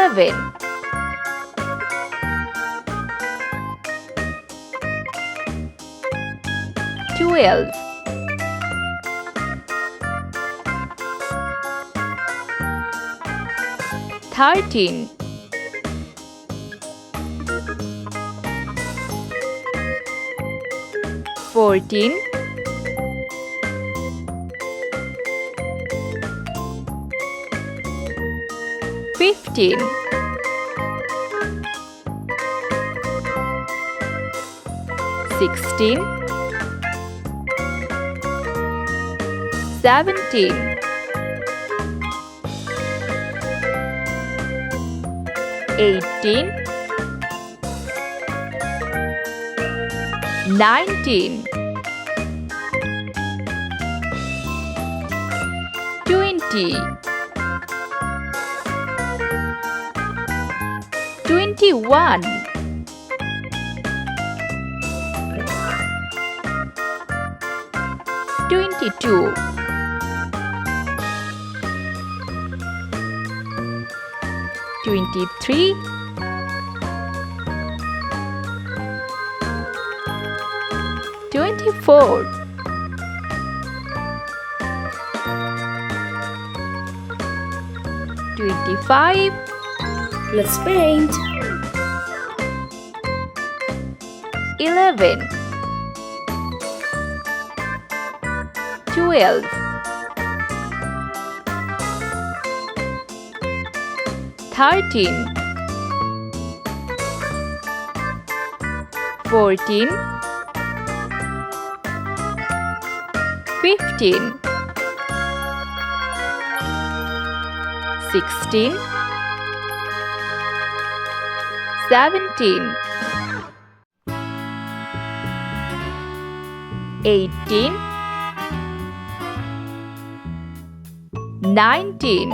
11, 12, 13, 14, 15, 16, 17, 18, 19, 20, 21, 22, 23, 24, 25, Let's paint. 11, 12, 13, 14, 15, 16, 17, 18, 19,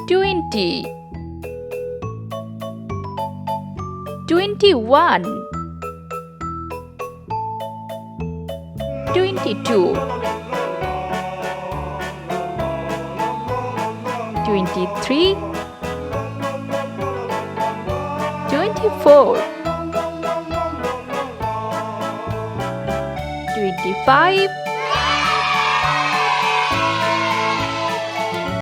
20, 21, 22, 23, 24, 25,